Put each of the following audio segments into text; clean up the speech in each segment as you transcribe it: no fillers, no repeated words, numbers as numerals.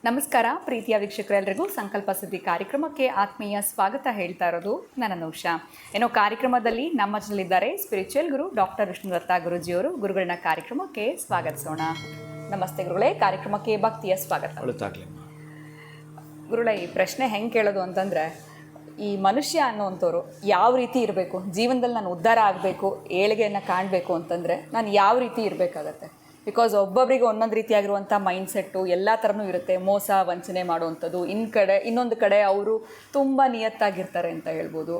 ನಮಸ್ಕಾರ ಪ್ರೀತಿಯ ವೀಕ್ಷಕರೆಲ್ಲರಿಗೂ ಸಂಕಲ್ಪ ಸುದ್ದಿ ಕಾರ್ಯಕ್ರಮಕ್ಕೆ ಆತ್ಮೀಯ ಸ್ವಾಗತ ಹೇಳ್ತಾ ಇರೋದು ನನ್ನ ನೌಷಾ. ಏನೋ ಕಾರ್ಯಕ್ರಮದಲ್ಲಿ ನಮ್ಮ ಜೊತೆಲಿದ್ದಾರೆ ಸ್ಪಿರಿಚುವಲ್ ಗುರು ಡಾಕ್ಟರ್ ವಿಷ್ಣುದತ್ತ ಗುರುಜಿಯವರು. ಗುರುಗಳನ್ನ ಕಾರ್ಯಕ್ರಮಕ್ಕೆ ಸ್ವಾಗತಿಸೋಣ. ನಮಸ್ತೆ ಗುರುಗಳೇ, ಕಾರ್ಯಕ್ರಮಕ್ಕೆ ಭಕ್ತಿಯ ಸ್ವಾಗತ. ಗುರುಗಳೇ, ಈ ಪ್ರಶ್ನೆ ಹೆಂಗೆ ಕೇಳೋದು ಅಂತಂದರೆ, ಈ ಮನುಷ್ಯ ಅನ್ನೋವಂಥವ್ರು ಯಾವ ರೀತಿ ಇರಬೇಕು, ಜೀವನದಲ್ಲಿ ನಾನು ಉದ್ಧಾರ ಆಗಬೇಕು, ಏಳಿಗೆಯನ್ನು ಕಾಣಬೇಕು ಅಂತಂದರೆ ನಾನು ಯಾವ ರೀತಿ ಇರಬೇಕಾಗತ್ತೆ? ಬಿಕಾಸ್ ಒಬ್ಬೊಬ್ಬರಿಗೆ ಒಂದೊಂದು ರೀತಿಯಾಗಿರುವಂಥ ಮೈಂಡ್ಸೆಟ್ಟು ಎಲ್ಲ ಥರನೂ ಇರುತ್ತೆ. ಮೋಸ ವಂಚನೆ ಮಾಡುವಂಥದ್ದು, ಇನ್ನೊಂದು ಕಡೆ ಅವರು ತುಂಬ ನಿಯತ್ತಾಗಿರ್ತಾರೆ ಅಂತ ಹೇಳ್ಬೋದು.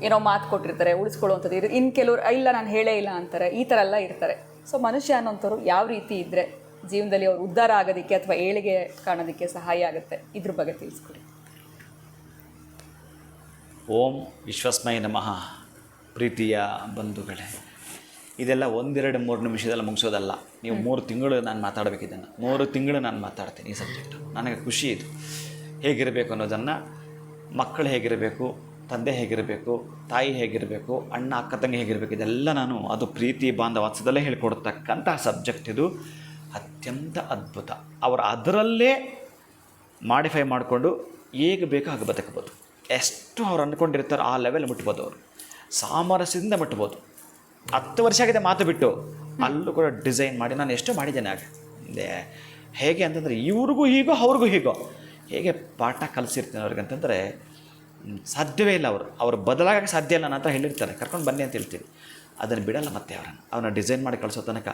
ಏನೋ ಮಾತು ಕೊಟ್ಟಿರ್ತಾರೆ, ಉಳಿಸ್ಕೊಳ್ಳುವಂಥದ್ದು. ಇನ್ನು ಕೆಲವರು ಇಲ್ಲ ನಾನು ಹೇಳೇ ಇಲ್ಲ ಅಂತಾರೆ. ಈ ಥರ ಎಲ್ಲ ಇರ್ತಾರೆ. ಸೊ ಮನುಷ್ಯ ಅನ್ನೋಂಥವ್ರು ಯಾವ ರೀತಿ ಇದ್ದರೆ ಜೀವನದಲ್ಲಿ ಅವರು ಉದ್ಧಾರ ಆಗೋದಕ್ಕೆ ಅಥವಾ ಏಳಿಗೆ ಕಾಣೋದಕ್ಕೆ ಸಹಾಯ ಆಗುತ್ತೆ, ಇದ್ರ ಬಗ್ಗೆ ತಿಳಿಸ್ಕೊಡಿ. ಓಂ ವಿಶ್ವಸ್ಮೈ ನಮಃ. ಪ್ರೀತಿಯ ಬಂಧುಗಳೇ, ಇದೆಲ್ಲ 1-2-3 ನಿಮಿಷದಲ್ಲಿ ಮುಗಿಸೋದಲ್ಲ. ನೀವು 3 ತಿಂಗಳು ನಾನು ಮಾತಾಡಬೇಕಿದ್ದನ್ನು 3 ತಿಂಗಳು ನಾನು ಮಾತಾಡ್ತೀನಿ ಈ ಸಬ್ಜೆಕ್ಟು. ನನಗೆ ಖುಷಿ ಇದು. ಹೇಗಿರಬೇಕು ಅನ್ನೋದನ್ನು, ಮಕ್ಕಳು ಹೇಗಿರಬೇಕು, ತಂದೆ ಹೇಗಿರಬೇಕು, ತಾಯಿ ಹೇಗಿರಬೇಕು, ಅಣ್ಣ ಅಕ್ಕ ತಂಗಿ ಹೇಗಿರಬೇಕು, ಇದೆಲ್ಲ ನಾನು ಅದು ಪ್ರೀತಿ ಬಾಂಧವಾತ್ಸದಲ್ಲೇ ಹೇಳ್ಕೊಡ್ತಕ್ಕಂಥ ಸಬ್ಜೆಕ್ಟ್ ಇದು. ಅತ್ಯಂತ ಅದ್ಭುತ. ಅವರು ಅದರಲ್ಲೇ ಮಾಡಿಫೈ ಮಾಡಿಕೊಂಡು ಹೇಗೆ ಬೇಕೋ ಹಾಗೆ ಬದುಕಬೋದು. ಎಷ್ಟು ಅವ್ರು ಅಂದ್ಕೊಂಡಿರ್ತಾರೋ ಆ ಲೆವೆಲ್ ಮುಟ್ಬೋದು. ಅವರು ಸಾಮರಸ್ಯದಿಂದ ಮುಟ್ಬೋದು. 10 ವರ್ಷ ಆಗಿದೆ ಮಾತು ಬಿಟ್ಟು, ಅಲ್ಲೂ ಕೂಡ ಡಿಸೈನ್ ಮಾಡಿ ನಾನು ಎಷ್ಟೋ ಮಾಡಿದ್ದೇನೆ. ಆಗ ಹೇಗೆ ಅಂತಂದರೆ, ಇವ್ರಿಗೂ ಹೀಗೋ ಅವ್ರಿಗೂ ಹೀಗೋ ಹೇಗೆ ಪಾಠ ಕಲಿಸಿರ್ತೀನಿ ಅವ್ರಿಗೆ ಅಂತಂದರೆ ಸಾಧ್ಯವೇ ಇಲ್ಲ. ಅವರು ಬದಲಾಗಕ್ಕೆ ಸಾಧ್ಯ ಇಲ್ಲ. ನನ್ನ ಹತ್ರ ಹೇಳಿರ್ತಾರೆ, ಕರ್ಕೊಂಡು ಬನ್ನಿ ಅಂತ ಹೇಳ್ತೀನಿ. ಅದನ್ನು ಬಿಡಲ್ಲ. ಮತ್ತೆ ಅವನ್ನ ಡಿಸೈನ್ ಮಾಡಿ ಕಳಿಸೋ ತನಕ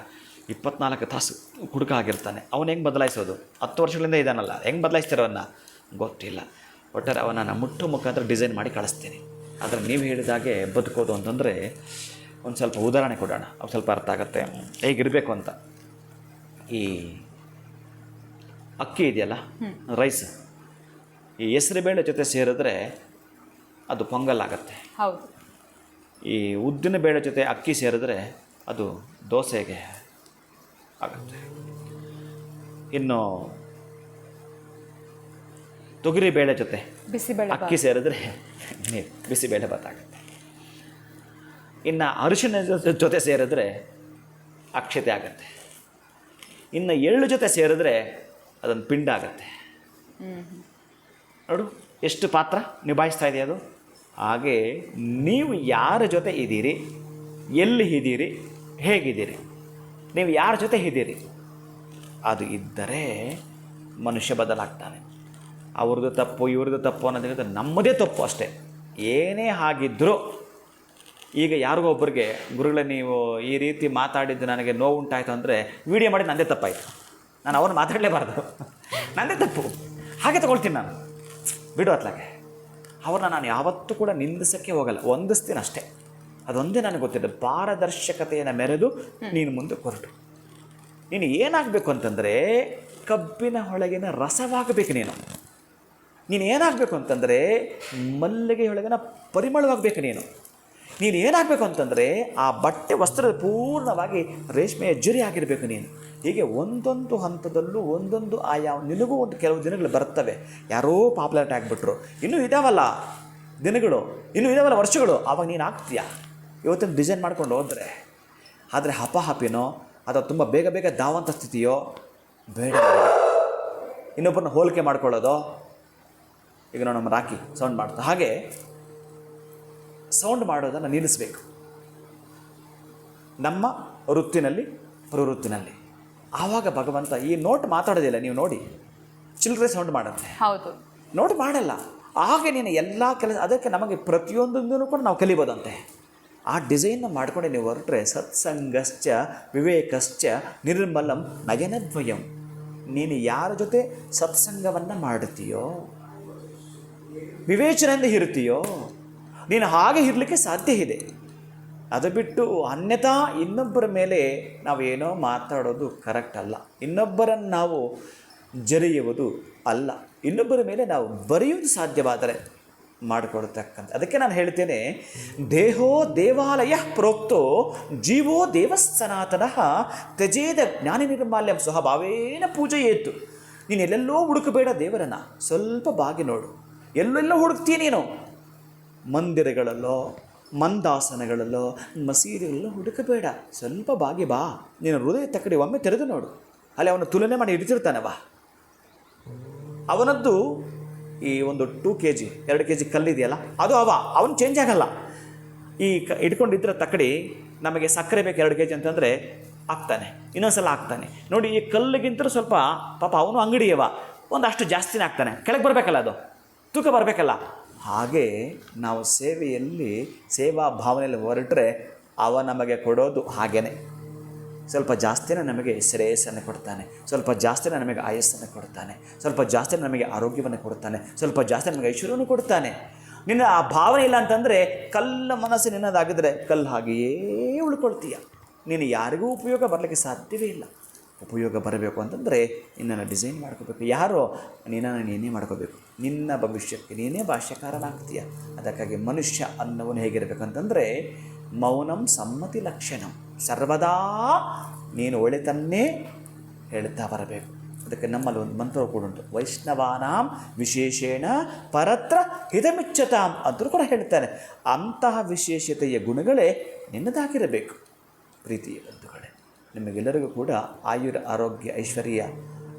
24 ತಾಸು ಹುಡುಕ ಆಗಿರ್ತಾನೆ. ಅವನು ಹೆಂಗೆ ಬದಲಾಯಿಸೋದು? 10 ವರ್ಷಗಳಿಂದ ಇದ್ದಾನಲ್ಲ, ಹೆಂಗೆ ಬದಲಾಯಿಸ್ತಾರೋ ಅವನ್ನ ಗೊತ್ತಿಲ್ಲ. ಒಟ್ಟಾರೆ ಅವನನ್ನು ಮುಟ್ಟು ಮುಖಾಂತರ ಡಿಸೈನ್ ಮಾಡಿ ಕಳಿಸ್ತೀನಿ. ಆದರೆ ನೀವು ಹೇಳಿದಾಗೆ ಬದುಕೋದು ಅಂತಂದರೆ ಒಂದು ಸ್ವಲ್ಪ ಉದಾಹರಣೆ ಕೊಡೋಣ, ಅವು ಸ್ವಲ್ಪ ಅರ್ಥ ಆಗುತ್ತೆ ಹೇಗಿರಬೇಕು ಅಂತ. ಈ ಅಕ್ಕಿ ಇದೆಯಲ್ಲ, ರೈಸ್, ಈ ಹೆಸರು ಬೇಳೆ ಜೊತೆ ಸೇರಿದ್ರೆ ಅದು ಪೊಂಗಲ್ ಆಗುತ್ತೆ. ಹೌದು. ಈ ಉದ್ದಿನ ಬೇಳೆ ಜೊತೆ ಅಕ್ಕಿ ಸೇರಿದ್ರೆ ಅದು ದೋಸೆಗೆ ಆಗುತ್ತೆ. ಇನ್ನು ತೊಗರಿ ಬೇಳೆ ಜೊತೆ ಅಕ್ಕಿ ಸೇರಿದ್ರೆ ಬಿಸಿಬೇಳೆ ಭಾತ್ ಆಗುತ್ತೆ. ಇನ್ನು ಅರಿಶಿನ ಜೊತೆ ಸೇರಿದ್ರೆ ಅಕ್ಷತೆ ಆಗುತ್ತೆ. ಇನ್ನು ಎಳ್ಳು ಜೊತೆ ಸೇರಿದ್ರೆ ಅದೊಂದು ಪಿಂಡ ಆಗುತ್ತೆ. ನೋಡು ಎಷ್ಟು ಪಾತ್ರ ನಿಭಾಯಿಸ್ತಾ ಇದೆ ಅದು. ಹಾಗೆ ನೀವು ಯಾರ ಜೊತೆ ಇದ್ದೀರಿ, ಎಲ್ಲಿ ಇದ್ದೀರಿ, ಹೇಗಿದ್ದೀರಿ, ನೀವು ಯಾರ ಜೊತೆ ಇದ್ದೀರಿ, ಅದು ಇದ್ದರೆ ಮನುಷ್ಯ ಬದಲಾಗ್ತಾನೆ. ಅವ್ರದ್ದು ತಪ್ಪು ಇವ್ರದ್ದು ತಪ್ಪು ಅನ್ನೋದಕ್ಕಿಂತ ನಮ್ಮದೇ ತಪ್ಪು ಅಷ್ಟೇ. ಏನೇ ಆಗಿದ್ದರೂ, ಈಗ ಯಾರಿಗೋ ಒಬ್ಬರಿಗೆ ಗುರುಗಳೇ ನೀವು ಈ ರೀತಿ ಮಾತಾಡಿದ್ದು ನನಗೆ ನೋವು ಉಂಟಾಯಿತು ಅಂದರೆ ವಿಡಿಯೋ ಮಾಡಿ ನನ್ನದೇ ತಪ್ಪಾಯಿತು, ನಾನು ಅವ್ರನ್ನ ಮಾತಾಡಲೇಬಾರ್ದು, ನನ್ನದೇ ತಪ್ಪು ಹಾಗೆ ತೊಗೊಳ್ತೀನಿ ನಾನು, ಬಿಡು ಅತ್ಲಾಗೆ. ಅವ್ರನ್ನ ನಾನು ಯಾವತ್ತೂ ಕೂಡ ನಿಂದಿಸೋಕ್ಕೆ ಹೋಗಲ್ಲ, ವಂದಿಸ್ತೀನಿ ಅಷ್ಟೇ. ಅದೊಂದೇ ನನಗೆ ಗೊತ್ತಿದೆ. ಪಾರದರ್ಶಕತೆಯನ್ನು ಮೆರೆದು ನೀನು ಮುಂದೆ ಹೊರಟು. ನೀನು ಏನಾಗಬೇಕು ಅಂತಂದರೆ ಕಬ್ಬಿನ ಒಳಗಿನ ರಸವಾಗಬೇಕು. ನೀನು ಏನಾಗಬೇಕು ಅಂತಂದರೆ ಮಲ್ಲಿಗೆ ಒಳಗಿನ ಪರಿಮಳವಾಗಬೇಕು. ನೀನು ಏನಾಗಬೇಕು ಅಂತಂದರೆ ಆ ಬಟ್ಟೆ ವಸ್ತ್ರದ ಪೂರ್ಣವಾಗಿ ರೇಷ್ಮೆಯ ಜರಿ ಆಗಿರಬೇಕು ನೀನು. ಹೀಗೆ ಒಂದೊಂದು ಹಂತದಲ್ಲೂ ಒಂದೊಂದು ಆಯಾ ನಿನಗೂ ಒಂದು ಕೆಲವು ದಿನಗಳು ಬರ್ತವೆ. ಯಾರೋ ಪಾಪ್ಯುಲಾರಿಟಿ ಆಗಿಬಿಟ್ರು, ಇನ್ನೂ ಇದಾವಲ್ಲ ದಿನಗಳು, ಇನ್ನೂ ಇದಾವಲ್ಲ ವರ್ಷಗಳು, ಆವಾಗ ನೀನು ಆಗ್ತೀಯ. ಇವತ್ತಿನ ಡಿಸೈನ್ ಮಾಡ್ಕೊಂಡು ಹೋದರೆ. ಆದರೆ ಹಪಾಹಪಿನೋ ಅಥವಾ ತುಂಬ ಬೇಗ ಬೇಗ ಧಾವಂತ ಸ್ಥಿತಿಯೋ ಬೇಡ. ಇನ್ನೊಬ್ಬರನ್ನ ಹೋಲಿಕೆ ಮಾಡ್ಕೊಳ್ಳೋದೋ, ಈಗ ನಾವು ನಮ್ಮ ರಾಕಿ ಸೌಂಡ್ ಮಾಡ್ತಾ ಹಾಗೆ ಸೌಂಡ್ ಮಾಡೋದನ್ನು ನಿಲ್ಲಿಸಬೇಕು. ನಮ್ಮ ವೃತ್ತಿನಲ್ಲಿ ಪ್ರವೃತ್ತಿನಲ್ಲಿ ಆವಾಗ ಭಗವಂತ ಈ ನೋಟ್ ಮಾತಾಡೋದಿಲ್ಲ. ನೀವು ನೋಡಿ, ಚಿಲ್ಲರೆ ಸೌಂಡ್ ಮಾಡುತ್ತೆ. ಹೌದು, ನೋಟ್ ಮಾಡಲ್ಲ. ಹಾಗೆ ನೀನು ಎಲ್ಲ ಕೆಲಸ, ಅದಕ್ಕೆ ನಮಗೆ ಪ್ರತಿಯೊಂದನ್ನು ಕೂಡ ನಾವು ಕಲಿಬೋದಂತೆ. ಆ ಡಿಸೈನ್ನ ಮಾಡ್ಕೊಂಡು ನೀವು ಹೊರಟ್ರೆ ಸತ್ಸಂಗಶ್ಚ ವಿವೇಕಶ್ಚ ನಿರ್ಮಲಂ ನಯನದ್ವಯಂ. ನೀನು ಯಾರ ಜೊತೆ ಸತ್ಸಂಗವನ್ನು ಮಾಡ್ತೀಯೋ, ವಿವೇಚನೆಯಿಂದ ಇರ್ತೀಯೋ, ನೀನು ಹಾಗೆ ಇರಲಿಕ್ಕೆ ಸಾಧ್ಯ ಇದೆ. ಅದು ಬಿಟ್ಟು ಅನ್ಯಥಾ ಇನ್ನೊಬ್ಬರ ಮೇಲೆ ನಾವು ಏನೋ ಮಾತಾಡೋದು ಕರೆಕ್ಟ್ ಅಲ್ಲ. ಇನ್ನೊಬ್ಬರನ್ನು ನಾವು ಜರಿಯುವುದು ಅಲ್ಲ. ಇನ್ನೊಬ್ಬರ ಮೇಲೆ ನಾವು ಬರೆಯುವುದು ಸಾಧ್ಯವಾದರೆ ಮಾಡಿಕೊಡ್ತಕ್ಕಂಥ. ಅದಕ್ಕೆ ನಾನು ಹೇಳ್ತೇನೆ, ದೇಹೋ ದೇವಾಲಯ ಪ್ರೋಕ್ತೋ ಜೀವೋ ದೇವಸ್ಸನಾತನಃ ತ್ಯಜೇದ ಜ್ಞಾನಿ ನಿರ್ಮಾಲ್ಯಂ ಸ್ವಭಾವೇನ ಪೂಜೆಯೇತು. ನೀನು ಎಲ್ಲೆಲ್ಲೋ ಹುಡುಕಬೇಡ ದೇವರನ್ನು, ಸ್ವಲ್ಪ ಬಾಗಿ ನೋಡು. ಎಲ್ಲೆಲ್ಲೋ ಹುಡುಕ್ತೀಯ ನೀನು, ಮಂದಿರಗಳಲ್ಲೋ ಮಂದಾಸನಗಳಲ್ಲೋ ಮಸೀದಿಗಳಲ್ಲೋ ಹುಡುಕಬೇಡ. ಸ್ವಲ್ಪ ಬಾಗಿ ಬಾ. ನೀನು ಹೃದಯ ತಕ್ಕಡಿ ಒಮ್ಮೆ ತೆರೆದು ನೋಡು, ಅಲ್ಲಿ ಅವನು ತುಲನೆ ಮಾಡಿ ಹಿಡಿತಿರ್ತಾನೆ. ಬಾ, ಅವನದ್ದು ಈ ಒಂದು 2 kg 2 kg ಕಲ್ಲಿದೆಯಲ್ಲ ಅದು ಅವನು ಚೇಂಜ್ ಆಗಲ್ಲ. ಈ ಇಟ್ಕೊಂಡಿದ್ರೆ ತಕ್ಕಡಿ ನಮಗೆ ಸಕ್ಕರೆ ಬೇಕು 2 kg ಅಂತಂದರೆ ಹಾಕ್ತಾನೆ, ಇನ್ನೊಂದ್ಸಲ ಹಾಕ್ತಾನೆ. ನೋಡಿ ಈ ಕಲ್ಲಿಗಿಂತಲೂ ಸ್ವಲ್ಪ ಪಾಪ ಅವನು ಅಂಗಡಿಯವ ಒಂದಷ್ಟು ಜಾಸ್ತಿನೇ ಹಾಕ್ತಾನೆ, ಕೆಳಗೆ ಬರಬೇಕಲ್ಲ, ಅದು ತೂಕ ಬರಬೇಕಲ್ಲ. ಹಾಗೆ ನಾವು ಸೇವೆಯಲ್ಲಿ ಸೇವಾ ಭಾವನೆಯಲ್ಲಿ ಹೊರಟ್ರೆ ಅವ ನಮಗೆ ಕೊಡೋದು ಹಾಗೇ ಸ್ವಲ್ಪ ಜಾಸ್ತಿನೇ ನಮಗೆ ಶ್ರೇಯಸ್ಸನ್ನು ಕೊಡ್ತಾನೆ, ಸ್ವಲ್ಪ ಜಾಸ್ತಿನೇ ನಮಗೆ ಆಯಸ್ಸನ್ನು ಕೊಡ್ತಾನೆ, ಸ್ವಲ್ಪ ಜಾಸ್ತಿನೇ ನಮಗೆ ಆರೋಗ್ಯವನ್ನು ಕೊಡ್ತಾನೆ, ಸ್ವಲ್ಪ ಜಾಸ್ತಿ ನಮಗೆ ಐಶ್ವರ್ಯವನ್ನು ಕೊಡ್ತಾನೆ. ನಿನ್ನ ಆ ಭಾವನೆ ಇಲ್ಲ ಅಂತಂದರೆ ಕಲ್ಲ ಮನಸ್ಸು ನಿನ್ನದಾಗಿದ್ದರೆ ಕಲ್ಲು ಹಾಗೆಯೇ ಉಳ್ಕೊಳ್ತೀಯ. ನೀನು ಯಾರಿಗೂ ಉಪಯೋಗ ಬರಲಿಕ್ಕೆ ಸಾಧ್ಯವೇ ಇಲ್ಲ. ಉಪಯೋಗ ಬರಬೇಕು ಅಂತಂದರೆ ನಿನ್ನನ್ನು ಡಿಸೈನ್ ಮಾಡ್ಕೋಬೇಕು. ಯಾರೋ ನಿನ್ನನ್ನು ನೀನೇ ಮಾಡ್ಕೋಬೇಕು. ನಿನ್ನ ಭವಿಷ್ಯಕ್ಕೆ ನೀನೇ ಭಾಷ್ಯಕಾರನಾಗ್ತೀಯ. ಅದಕ್ಕಾಗಿ ಮನುಷ್ಯ ಅನ್ನೋನು ಹೇಗಿರಬೇಕಂತಂದರೆ ಮೌನಂ ಸಮ್ಮತಿ ಲಕ್ಷಣಂ, ಸರ್ವದಾ ನೀನು ಒಳ್ಳೆತನ್ನೇ ಹೇಳ್ತಾ ಬರಬೇಕು. ಅದಕ್ಕೆ ನಮ್ಮಲ್ಲಿ ಒಂದು ಮಂತ್ರ ಕೂಡ ಉಂಟು, ವೈಷ್ಣವಾನಾಂ ವಿಶೇಷೇಣ ಪರತ್ರ ಹಿತಮಿಚ್ಚತಾಂ ಅಂತೂ ಕೂಡ ಹೇಳ್ತಾನೆ. ಅಂತಹ ವಿಶೇಷತೆಯ ಗುಣಗಳೇ ನಿನ್ನದಾಗಿರಬೇಕು. ಪ್ರೀತಿಯ ಬಂಧುಗಳೇ, ನಿಮಗೆಲ್ಲರಿಗೂ ಕೂಡ ಆರೋಗ್ಯ ಐಶ್ವರ್ಯ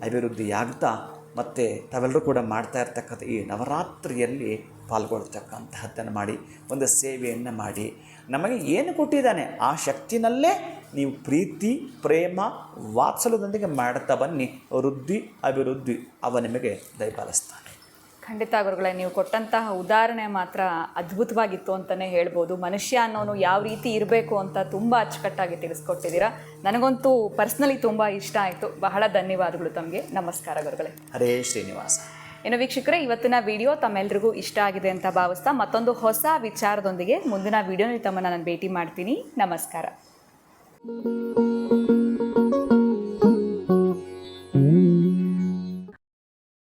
ಅಭಿವೃದ್ಧಿಯಾಗ್ತಾ ಮತ್ತು ತಾವೆಲ್ಲರೂ ಕೂಡ ಮಾಡ್ತಾ ಇರ್ತಕ್ಕಂಥ ಈ ನವರಾತ್ರಿಯಲ್ಲಿ ಪಾಲ್ಗೊಳ್ತಕ್ಕಂತಹದ್ದನ್ನು ಮಾಡಿ, ಒಂದು ಸೇವೆಯನ್ನು ಮಾಡಿ, ನಮಗೆ ಏನು ಕೊಟ್ಟಿದ್ದಾನೆ ಆ ಶಕ್ತಿನಲ್ಲೇ ನೀವು ಪ್ರೀತಿ ಪ್ರೇಮ ವಾತ್ಸಲ್ಯದೊಂದಿಗೆ ಮಾಡ್ತಾ ಬನ್ನಿ. ವೃದ್ಧಿ ಅಭಿವೃದ್ಧಿ ಅವ ನಿಮಗೆ ದಯಪಾಲಿಸ್ತಾನೆ. ಖಂಡಿತ ಗುರುಗಳೇ, ನೀವು ಕೊಟ್ಟಂತಹ ಉದಾಹರಣೆ ಮಾತ್ರ ಅದ್ಭುತವಾಗಿತ್ತು ಅಂತಲೇ ಹೇಳ್ಬೋದು. ಮನುಷ್ಯ ಅನ್ನೋನು ಯಾವ ರೀತಿ ಇರಬೇಕು ಅಂತ ತುಂಬ ಅಚ್ಚುಕಟ್ಟಾಗಿ ತಿಳಿಸ್ಕೊಟ್ಟಿದ್ದೀರಾ. ನನಗಂತೂ ಪರ್ಸ್ನಲಿ ತುಂಬ ಇಷ್ಟ ಆಯಿತು. ಬಹಳ ಧನ್ಯವಾದಗಳು ತಮಗೆ. ನಮಸ್ಕಾರ ಗುರುಗಳೇ. ಹರೇ ಶ್ರೀನಿವಾಸ. ಇನ್ನು ವೀಕ್ಷಕರೇ, ಇವತ್ತಿನ ವಿಡಿಯೋ ತಮ್ಮೆಲ್ಲರಿಗೂ ಇಷ್ಟ ಆಗಿದೆ ಅಂತ ಭಾವಿಸ್ತಾ ಮತ್ತೊಂದು ಹೊಸ ವಿಚಾರದೊಂದಿಗೆ ಮುಂದಿನ ವಿಡಿಯೋನಲ್ಲಿ ತಮ್ಮನ್ನು ನಾನು ಭೇಟಿ ಮಾಡ್ತೀನಿ. ನಮಸ್ಕಾರ.